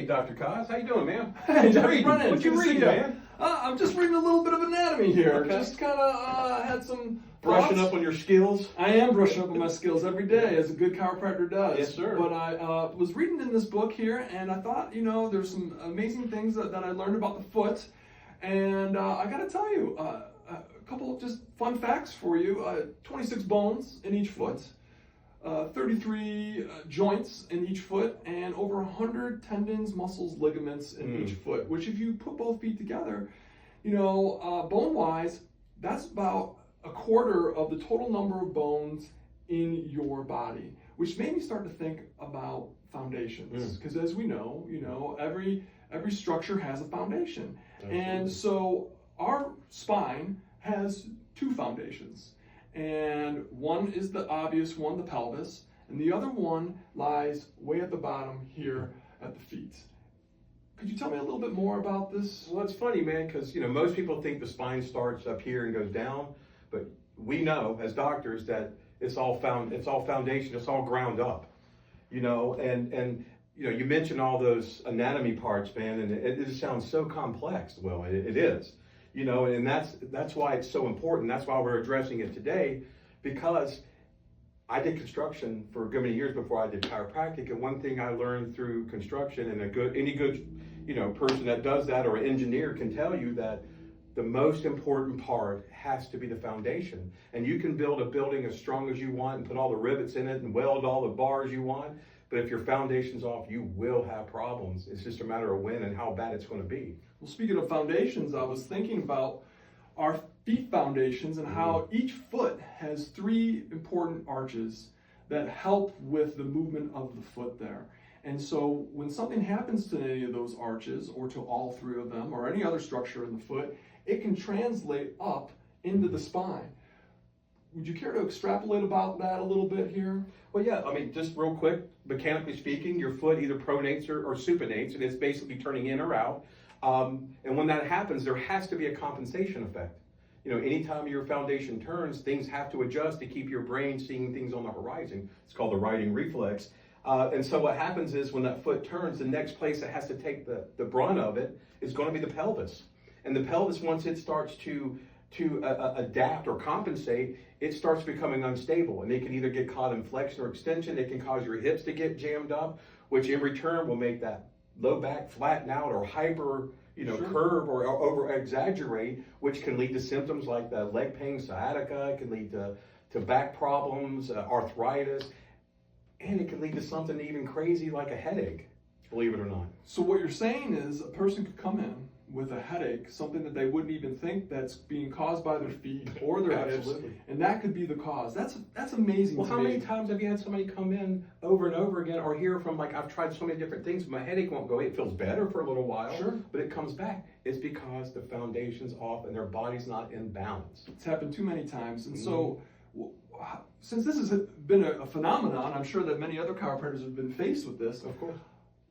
Hey, Dr. Koz, how you doing, man? Hey, Dr. Brannen, What you reading, man? I'm just reading a little bit of anatomy here. Okay. Just kind of had some Brushing thoughts. up on your skills? I am brushing up on my skills every day, as a good chiropractor does. Yes, sir. But I was reading in this book here, and I thought, there's some amazing things that I learned about the foot. And I got to tell you, a couple of just fun facts for you. 26 bones in each foot. 33 joints in each foot, and over 100 tendons, muscles, ligaments in each foot, which if you put both feet together, bone-wise, that's about a quarter of the total number of bones in your body, which made me start to think about foundations. Because as we know, every structure has a foundation. Absolutely. And so our spine has two foundations. And one is the obvious one, the pelvis, and the other one lies way at the bottom here at the feet. Could you tell me a little bit more about this? Well, it's funny, man, because most people think the spine starts up here and goes down, but we know as doctors that it's all foundation, it's all ground up, and you mentioned all those anatomy parts, man, and it just sounds so complex. Well, it is. And that's why it's so important. That's why we're addressing it today, because I did construction for a good many years before I did chiropractic. And one thing I learned through construction, and any good person that does that or an engineer can tell you that the most important part has to be the foundation. And you can build a building as strong as you want and put all the rivets in it and weld all the bars you want. But if your foundation's off, you will have problems. It's just a matter of when and how bad it's going to be. Well, speaking of foundations, I was thinking about our feet foundations and how each foot has three important arches that help with the movement of the foot there. And so when something happens to any of those arches, or to all three of them, or any other structure in the foot, it can translate up into the spine. Would you care to extrapolate about that a little bit here? Well, yeah, just real quick, mechanically speaking, your foot either pronates or supinates, and it's basically turning in or out. And when that happens, there has to be a compensation effect. Anytime your foundation turns, things have to adjust to keep your brain seeing things on the horizon. It's called the righting reflex. And so what happens is when that foot turns, the next place that has to take the brunt of it is going to be the pelvis. And the pelvis, once it starts to adapt or compensate, it starts becoming unstable, and it can either get caught in flexion or extension. It can cause your hips to get jammed up, which in return will make that low back flatten out or hyper, curve or over exaggerate, which can lead to symptoms like the leg pain, sciatica. It can lead to back problems, arthritis, and it can lead to something even crazy like a headache, believe it or not. So what you're saying is a person could come in with a headache, something that they wouldn't even think that's being caused by their feet or their hips, and that could be the cause. That's amazing. Well, to how me. many times have you had somebody come in over and over again, or hear from I've tried so many different things, my headache won't go away. It feels better for a little while, Sure, but it comes back. It's because the foundation's off and their body's not in balance. It's happened too many times, and so since this has been a phenomenon, I'm sure that many other chiropractors have been faced with this. Of course.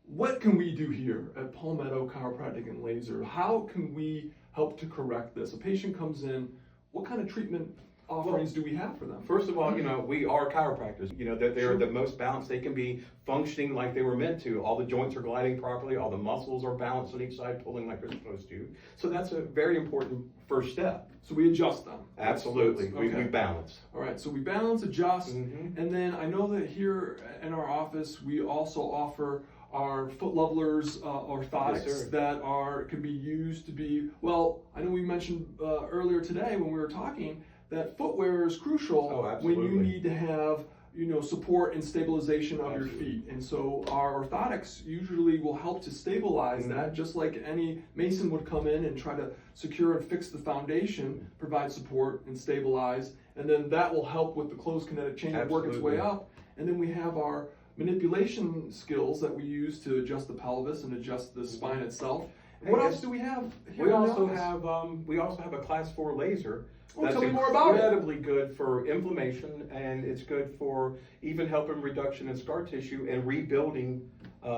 What can we do here at Palmetto Chiropractic and Laser? How can we help to correct this? A patient comes in, what kind of treatment offerings do we have for them? First of all, we are chiropractors. They're the most balanced they can be, functioning like they were meant to. All the joints are gliding properly. All the muscles are balanced on each side, pulling like they're supposed to. So that's a very important first step. So we adjust them. Absolutely. Okay. We balance. All right, so we balance, adjust, and then I know that here in our office, we also offer our foot levelers, orthotics that can be used to be, I know we mentioned earlier today when we were talking that footwear is crucial when you need to have support and stabilization of your feet. And so our orthotics usually will help to stabilize that, just like any mason would come in and try to secure and fix the foundation, provide support and stabilize, and then that will help with the closed kinetic chain to work its way up. And then we have our manipulation skills that we use to adjust the pelvis and adjust the spine itself. And what else do we have here? We also have a class 4 laser. Tell me more about it. That's incredibly good for inflammation, and it's good for even helping reduction in scar tissue and rebuilding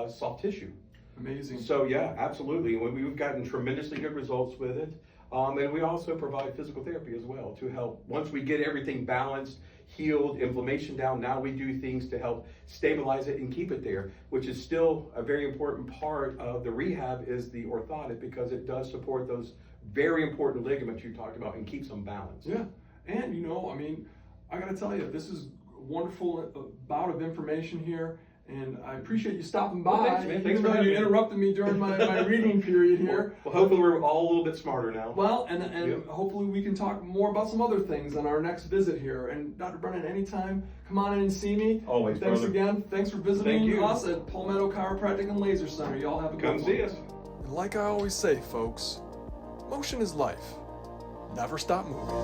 soft tissue. Amazing. So yeah, absolutely. We've gotten tremendously good results with it. And we also provide physical therapy as well to help. Once we get everything balanced, healed, inflammation down, now we do things to help stabilize it and keep it there, which is still a very important part of the rehab is the orthotic, because it does support those very important ligaments you talked about and keeps them balanced. Yeah, and you know, I mean, I gotta tell you, this is a wonderful bout of information here. And I appreciate you stopping by. Well, thanks, man. Thanks for having you me. interrupted me during my reading period here. Well, hopefully we're all a little bit smarter now. Well, and Yep. hopefully we can talk more about some other things on our next visit here. And Dr. Brannen, anytime, come on in and see me. Always, Thanks brother. again. Thanks for visiting Thank you. us at Palmetto Chiropractic and Laser Center. Y'all have a good Come one. see us. And like I always say, folks, motion is life. Never stop moving.